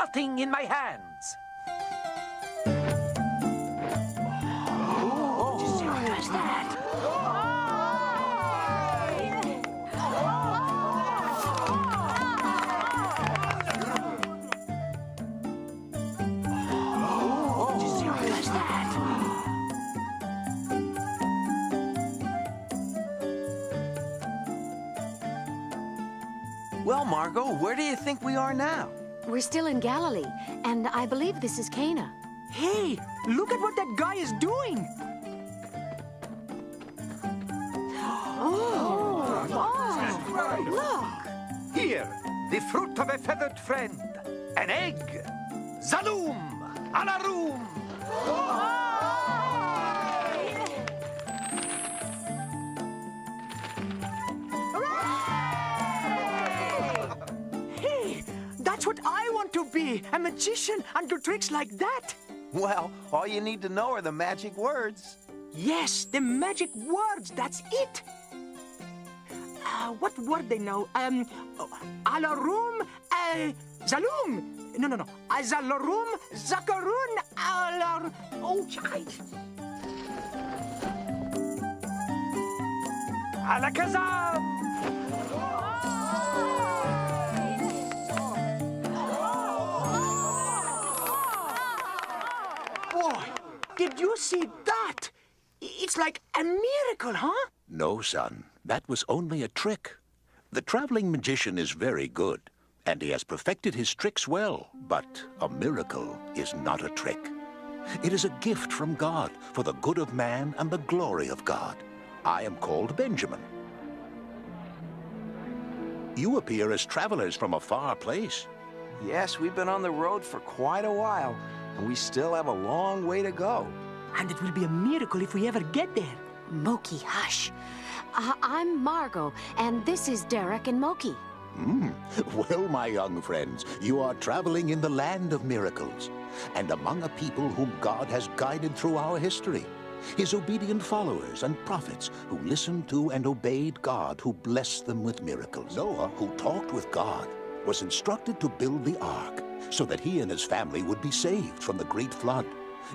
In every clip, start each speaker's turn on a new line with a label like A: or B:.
A: nothing in my hands.
B: What's that? What's that?
C: Well, Margot, where do you think we are now?
D: We're still in Galilee, and I believe this is Cana.
B: Hey, look at what that guy is doing.
D: Look!
A: Here, the fruit of a feathered friend. An egg. Zaloom! Alaroom!
B: Hey, that's what I want to be, a magician and do tricks like that.
C: Well, all you need to know are the magic words.
B: Yes, the magic words, that's it. What word they know? Alarum, Zaloom. No. Zalorum, Zakarun, Alar... Oh,
A: Alakazam!
B: boy, did you see that? It's like a miracle, huh?
E: No, son. That was only a trick. The traveling magician is very good, and he has perfected his tricks well. But a miracle is not a trick. It is a gift from God for the good of man and the glory of God. I am called Benjamin. You appear as travelers from a far place.
C: Yes, we've been on the road for quite a while, and we still have a long way to go.
B: And it will be a miracle if we ever get there.
D: Moki, hush. I'm Margot, and this is Derek and Moki.
E: Well, my young friends, you are traveling in the land of miracles, and among a people whom God has guided through our history. His obedient followers and prophets who listened to and obeyed God, who blessed them with miracles. Noah, who talked with God, was instructed to build the ark so that he and his family would be saved from the great flood.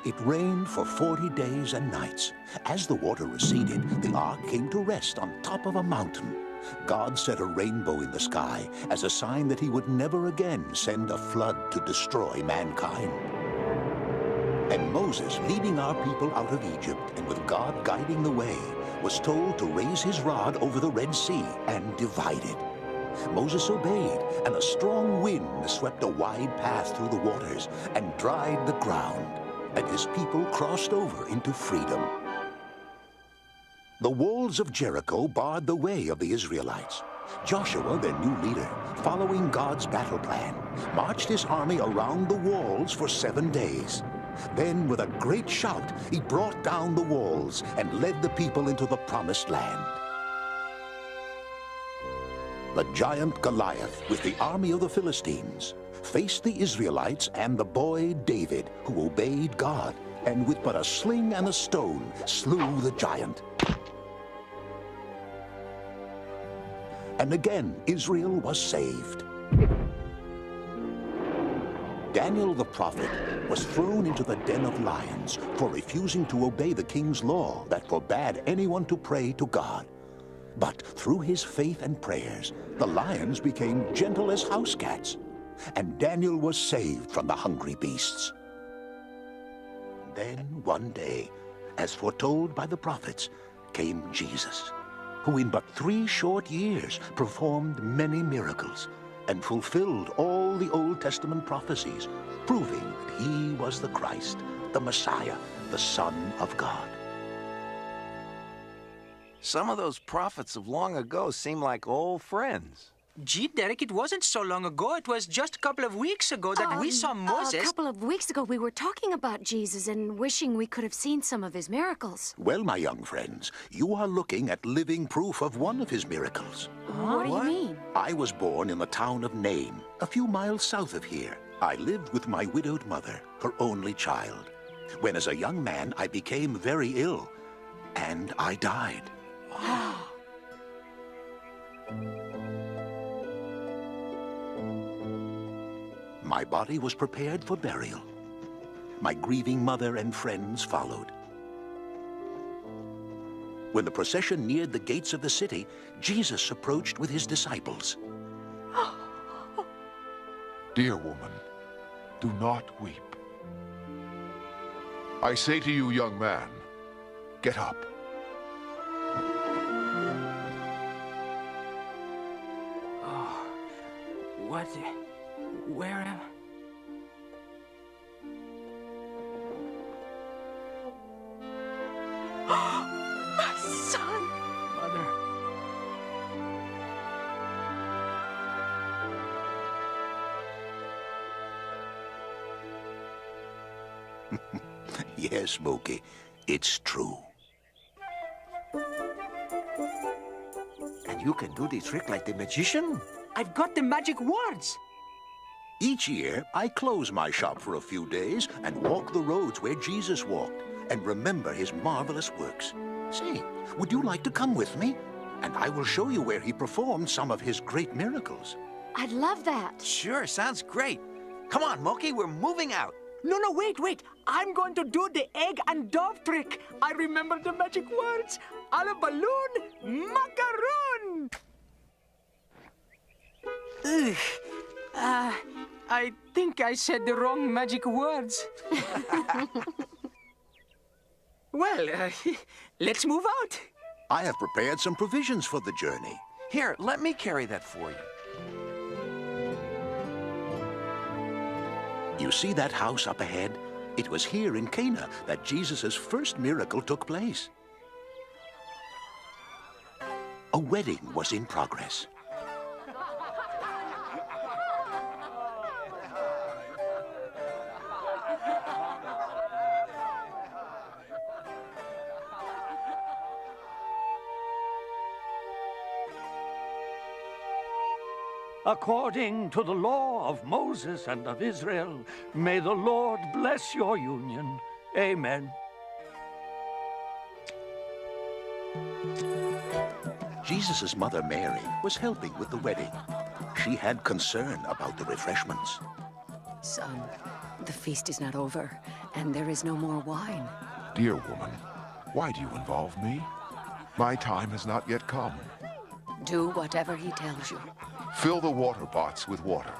E: It rained for 40 days and nights. As the water receded, the ark came to rest on top of a mountain. God set a rainbow in the sky as a sign that he would never again send a flood to destroy mankind. And Moses, leading our people out of Egypt and with God guiding the way, was told to raise his rod over the Red Sea and divide it. Moses obeyed, and a strong wind swept a wide path through the waters and dried the ground, and his people crossed over into freedom. The walls of Jericho barred the way of the Israelites. Joshua, their new leader, following God's battle plan, marched his army around the walls for 7 days. Then, with a great shout, he brought down the walls and led the people into the promised land. The giant Goliath, with the army of the Philistines, faced the Israelites and the boy David, who obeyed God, and with but a sling and a stone slew the giant. And again, Israel was saved. Daniel the prophet was thrown into the den of lions for refusing to obey the king's law that forbade anyone to pray to God. But through his faith and prayers, the lions became gentle as house cats, and Daniel was saved from the hungry beasts. Then one day, as foretold by the prophets, came Jesus, who in but 3 short years performed many miracles and fulfilled all the Old Testament prophecies, proving that he was the Christ, the Messiah, the Son of God.
C: Some of those prophets of long ago seem like old friends.
B: Gee, Derek, it wasn't so long ago. It was just a couple of weeks ago that we saw Moses.
D: A couple of weeks ago, we were talking about Jesus and wishing we could have seen some of his miracles.
E: Well, my young friends, you are looking at living proof of one of his miracles.
D: What do you mean?
E: I was born in the town of Nain, a few miles south of here. I lived with my widowed mother, her only child. When as a young man, I became very ill, and I died. My body was prepared for burial. My grieving mother and friends followed. When the procession neared the gates of the city, Jesus approached with his disciples.
F: Dear woman, do not weep. I say to you, young man, get up.
B: What? Where am I?
D: My son!
B: Mother.
E: Yes, Moki, it's true.
A: And you can do the trick like the magician?
B: I've got the magic words.
E: Each year, I close my shop for a few days and walk the roads where Jesus walked and remember his marvelous works. Say, would you like to come with me? And I will show you where he performed some of his great miracles.
D: I'd love that.
C: Sure, sounds great. Come on, Moki, we're moving out.
B: No, wait. I'm going to do the egg and dove trick. I remember the magic words. A la balloon, macaroon. Ugh. I think I said the wrong magic words. Well, let's move out.
E: I have prepared some provisions for the journey.
C: Here, let me carry that for you.
E: You see that house up ahead? It was here in Cana that Jesus' first miracle took place. A wedding was in progress.
A: According to the law of Moses and of Israel, may the Lord bless your union. Amen.
E: Jesus' mother, Mary, was helping with the wedding. She had concern about the refreshments.
D: Son, the feast is not over, and there is no more wine.
F: Dear woman, why do you involve me? My time has not yet come.
D: Do whatever he tells you.
F: Fill the water pots with water.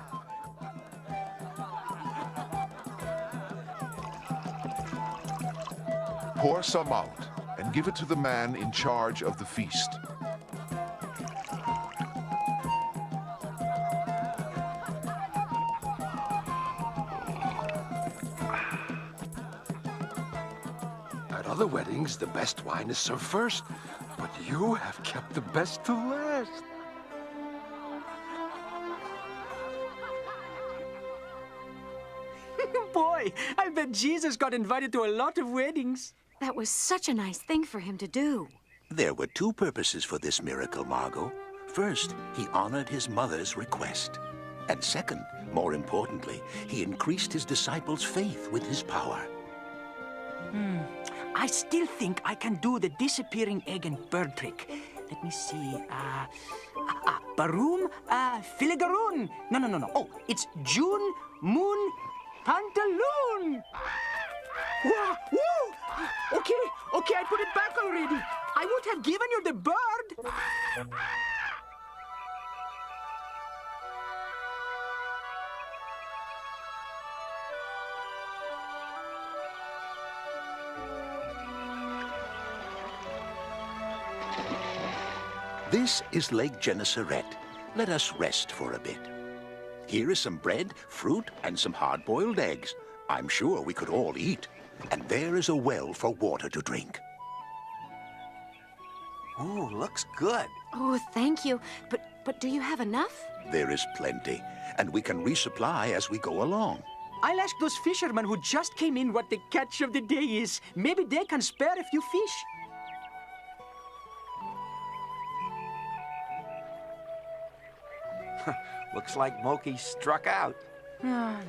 F: Pour some out and give it to the man in charge of the feast.
A: At other weddings, the best wine is served first, but you have kept the best to last.
B: Boy, I bet Jesus got invited to a lot of weddings.
D: That was such a nice thing for him to do.
E: There were two purposes for this miracle, Margot. First, he honored his mother's request. And second, more importantly, he increased his disciples' faith with his power.
B: I still think I can do the disappearing egg and bird trick. Let me see. Baroom, filigaroon. No. Oh, it's June, moon, pantaloon. Wow, woo! Okay, I put it back already. I would have given you the bird.
E: This is Lake Gennesaret. Let us rest for a bit. Here is some bread, fruit, and some hard-boiled eggs. I'm sure we could all eat. And there is a well for water to drink.
C: Ooh, looks good.
D: Oh, thank you. But do you have enough?
E: There is plenty, and we can resupply as we go along.
B: I'll ask those fishermen who just came in what the catch of the day is. Maybe they can spare a few fish.
C: Looks like Moki struck out.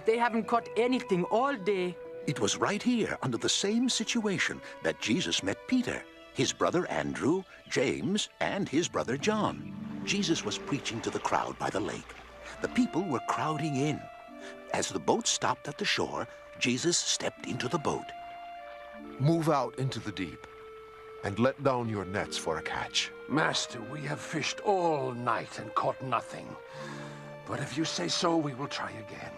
B: They haven't caught anything all day.
E: It was right here, under the same situation, that Jesus met Peter, his brother Andrew, James, and his brother John. Jesus was preaching to the crowd by the lake. The people were crowding in. As the boat stopped at the shore, Jesus stepped into the boat.
F: Move out into the deep and let down your nets for a catch.
A: Master, we have fished all night and caught nothing. But if you say so, we will try again.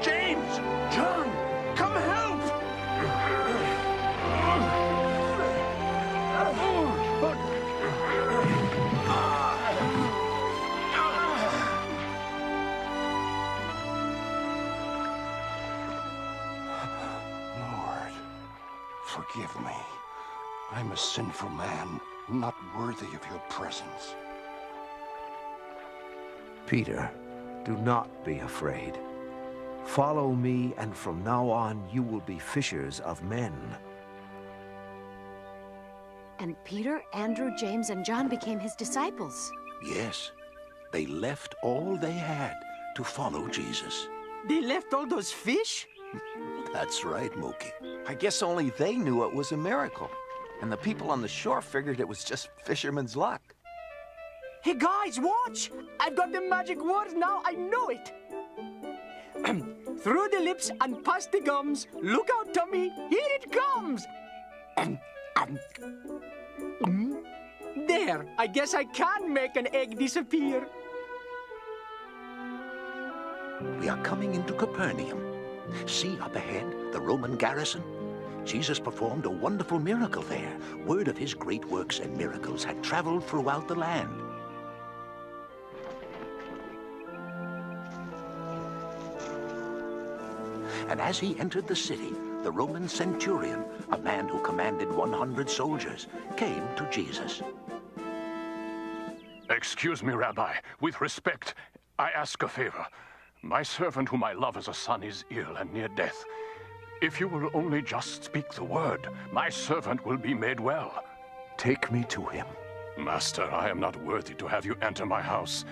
A: James! John! Come help! Lord, forgive me. I'm a sinful man, not worthy of your presence.
G: Peter, do not be afraid. Follow me, and from now on you will be fishers of men.
D: And Peter, Andrew, James, and John became his disciples.
E: Yes, they left all they had to follow Jesus.
B: They left all those fish?
E: That's right, Mookie.
C: I guess only they knew it was a miracle. And the people on the shore figured it was just fisherman's luck.
B: Hey guys, watch! I've got the magic words now, I know it! Through the lips and past the gums, look out, Tommy, here it comes! There, I guess I can make an egg disappear.
E: We are coming into Capernaum. See up ahead, the Roman garrison. Jesus performed a wonderful miracle there. Word of his great works and miracles had traveled throughout the land. And as he entered the city, the Roman centurion, a man who commanded 100 soldiers, came to Jesus.
A: Excuse me, Rabbi. With respect, I ask a favor. My servant whom I love as a son is ill and near death. If you will only just speak the word, my servant will be made well.
G: Take me to him.
A: Master, I am not worthy to have you enter my house.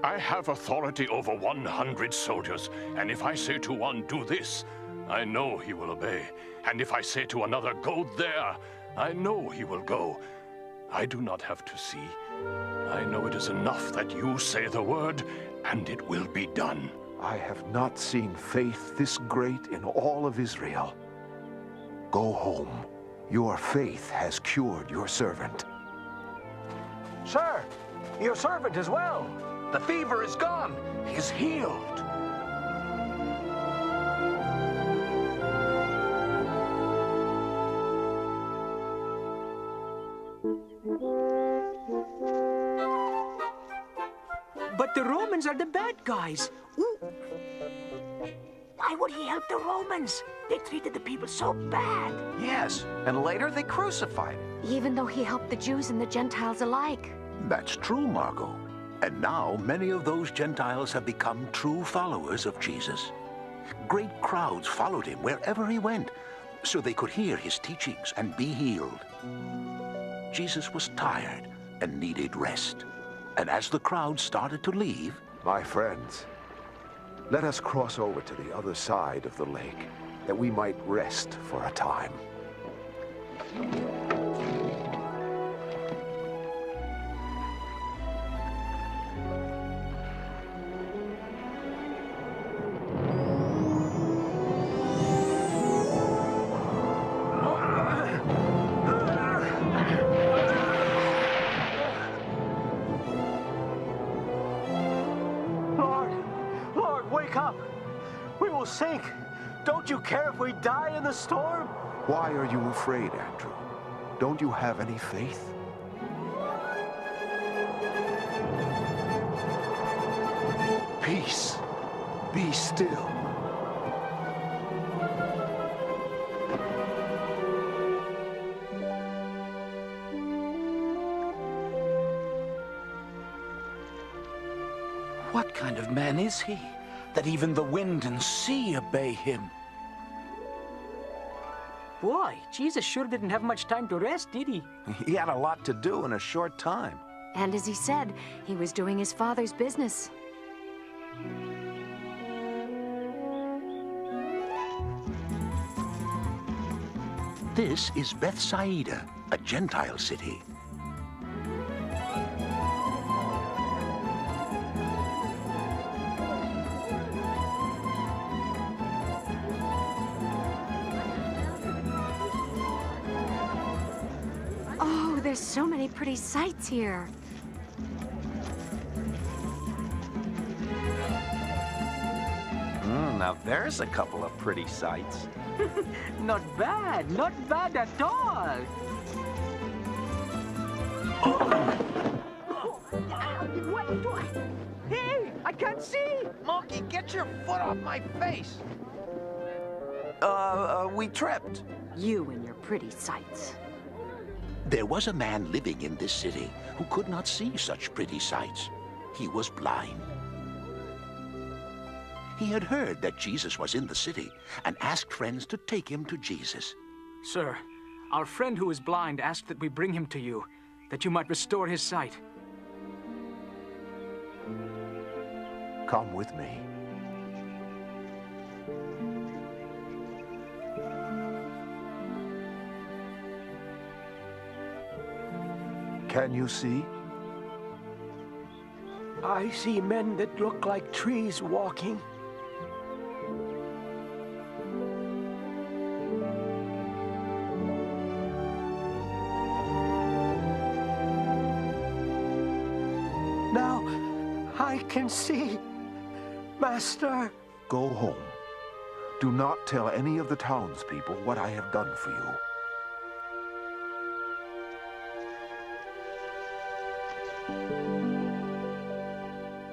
A: I have authority over 100 soldiers, and if I say to one, do this, I know he will obey. And if I say to another, go there, I know he will go. I do not have to see. I know it is enough that you say the word, and it will be done.
G: I have not seen faith this great in all of Israel. Go home. Your faith has cured your servant.
A: Sir, your servant is well. The fever is gone. He is healed.
B: But the Romans are the bad guys. Ooh. Why would he help the Romans? They treated the people so bad.
C: Yes, and later they crucified him.
D: Even though he helped the Jews and the Gentiles alike.
E: That's true, Margot. And now many of those Gentiles have become true followers of Jesus. Great crowds followed him wherever he went, so they could hear his teachings and be healed. Jesus was tired and needed rest. And as the crowd started to leave,
G: My friends, let us cross over to the other side of the lake, that we might rest for a time.
H: Lord, wake up! We will sink! Don't you care if we die in the storm?
G: Why are you afraid, Andrew? Don't you have any faith?
H: Peace. Be still.
I: What kind of man is he, that even the wind and sea obey him?
B: Boy, Jesus sure didn't have much time to rest, did he?
C: He had a lot to do in a short time.
D: And as he said, he was doing his Father's business.
E: This is Bethsaida, a Gentile city.
D: Oh, there's so many pretty sights here.
C: Now there's a couple of pretty sights.
B: Not bad at all. Hey, I can't see.
C: Monkey, get your foot off my face! We tripped.
D: You and your pretty sights.
E: There was a man living in this city who could not see such pretty sights. He was blind. He had heard that Jesus was in the city and asked friends to take him to Jesus.
B: Sir, our friend who is blind asked that we bring him to you, that you might restore his sight.
G: Come with me. Can you see?
H: I see men that look like trees walking. Now I can see, Master.
G: Go home. Do not tell any of the townspeople what I have done for you.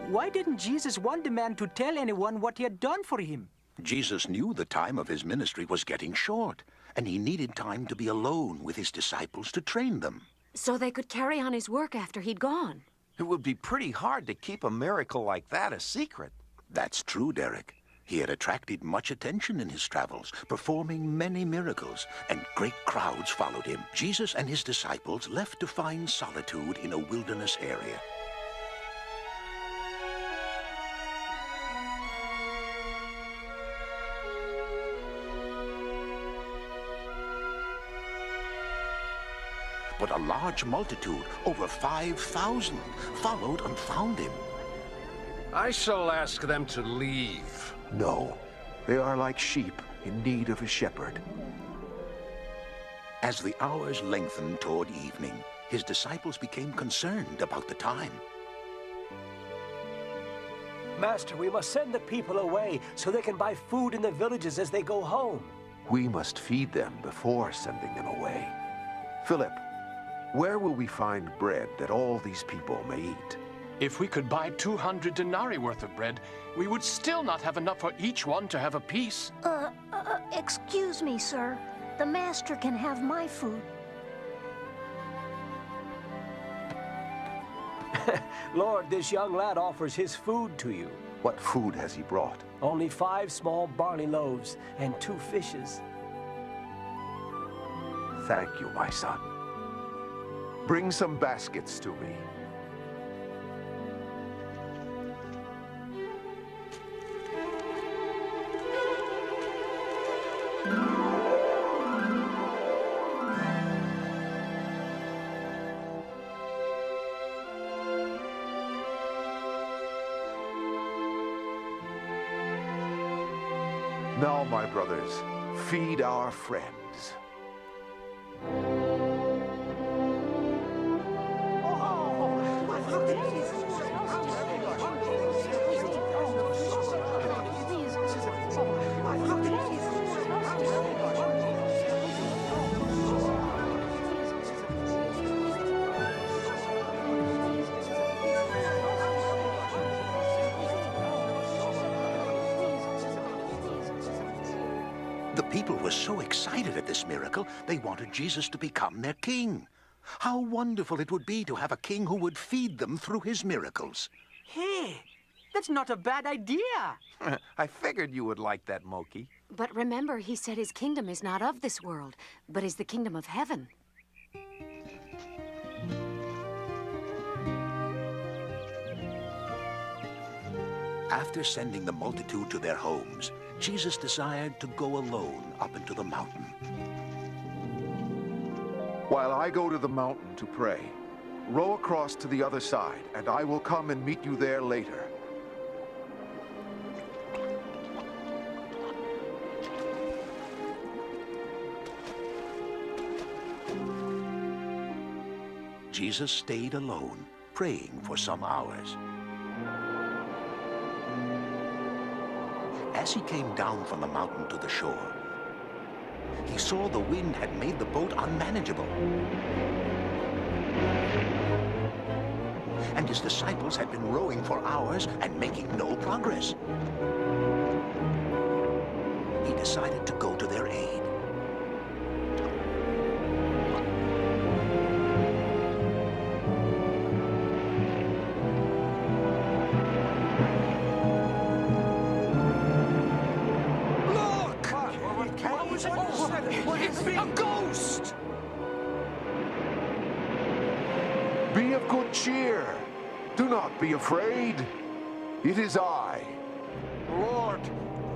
B: Why didn't Jesus want the man to tell anyone what he had done for him?
E: Jesus knew the time of his ministry was getting short, and he needed time to be alone with his disciples to train them.
D: So they could carry on his work after he'd gone.
C: It would be pretty hard to keep a miracle like that a secret.
E: That's true, Derek. He had attracted much attention in his travels, performing many miracles, and great crowds followed him. Jesus and his disciples left to find solitude in a wilderness area. But a large multitude, over 5,000, followed and found him.
F: I shall ask them to leave.
G: No. They are like sheep in need of a shepherd.
E: As the hours lengthened toward evening, his disciples became concerned about the time.
H: Master, we must send the people away so they can buy food in the villages as they go home.
G: We must feed them before sending them away. Philip, where will we find bread that all these people may eat?
A: If we could buy 200 denarii worth of bread, we would still not have enough for each one to have a piece.
J: Excuse me, sir. The master can have my food.
H: Lord, this young lad offers his food to you.
G: What food has he brought?
H: Only 5 small barley loaves and 2 fishes.
G: Thank you, my son. Bring some baskets to me. Now, my brothers, feed our friends.
E: The people were so excited at this miracle, they wanted Jesus to become their king. How wonderful it would be to have a king who would feed them through his miracles.
B: Hey, that's not a bad idea.
C: I figured you would like that, Moki.
D: But remember, he said his kingdom is not of this world, but is the kingdom of heaven.
E: After sending the multitude to their homes, Jesus desired to go alone up into the mountain.
G: While I go to the mountain to pray, row across to the other side, and I will come and meet you there later.
E: Jesus stayed alone, praying for some hours. As he came down from the mountain to the shore, he saw the wind had made the boat unmanageable. And his disciples had been rowing for hours and making no progress. He decided to go to their aid.
B: A ghost!
G: Be of good cheer. Do not be afraid. It is I.
F: Lord,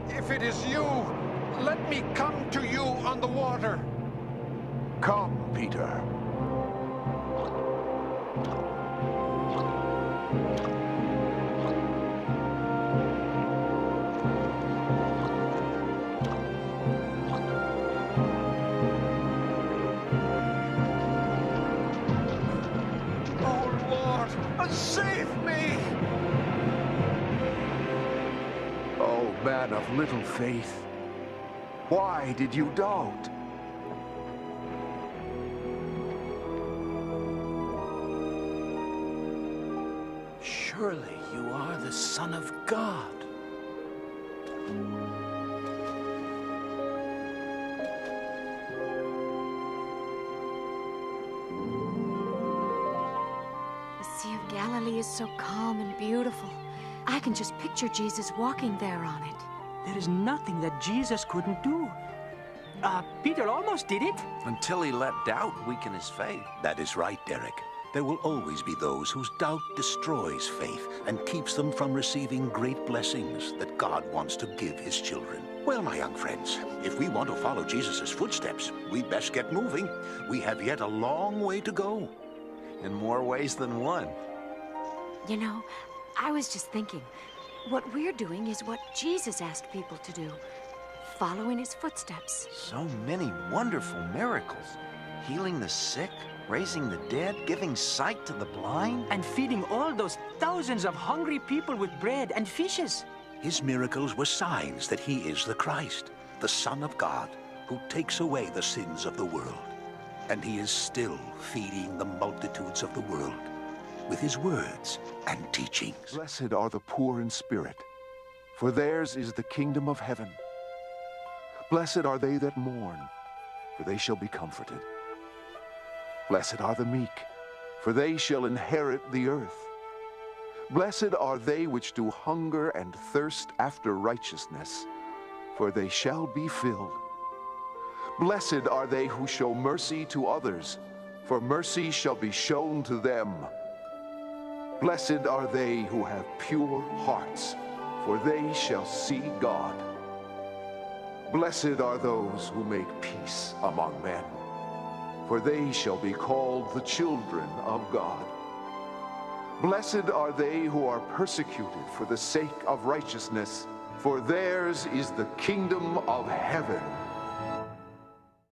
F: if it is you, let me come to you on the water.
G: Come, Peter.
F: Save me!
G: Oh, man of little faith, why did you doubt?
I: Surely you are the Son of God.
D: Galilee is so calm and beautiful. I can just picture Jesus walking there on it.
B: There is nothing that Jesus couldn't do. Peter almost did it.
C: Until he let doubt weaken his faith.
E: That is right, Derek. There will always be those whose doubt destroys faith and keeps them from receiving great blessings that God wants to give his children. Well, my young friends, if we want to follow Jesus' footsteps, we'd best get moving. We have yet a long way to go.
C: In more ways than one.
D: You know, I was just thinking, what we're doing is what Jesus asked people to do. Follow in his footsteps.
C: So many wonderful miracles. Healing the sick, raising the dead, giving sight to the blind.
B: And feeding all those thousands of hungry people with bread and fishes.
E: His miracles were signs that he is the Christ, the Son of God, who takes away the sins of the world. And he is still feeding the multitudes of the world with his words and teachings.
G: Blessed are the poor in spirit, for theirs is the kingdom of heaven. Blessed are they that mourn, for they shall be comforted. Blessed are the meek, for they shall inherit the earth. Blessed are they which do hunger and thirst after righteousness, for they shall be filled. Blessed are they who show mercy to others, for mercy shall be shown to them. Blessed are they who have pure hearts, for they shall see God. Blessed are those who make peace among men, for they shall be called the children of God. Blessed are they who are persecuted for the sake of righteousness, for theirs is the kingdom of heaven.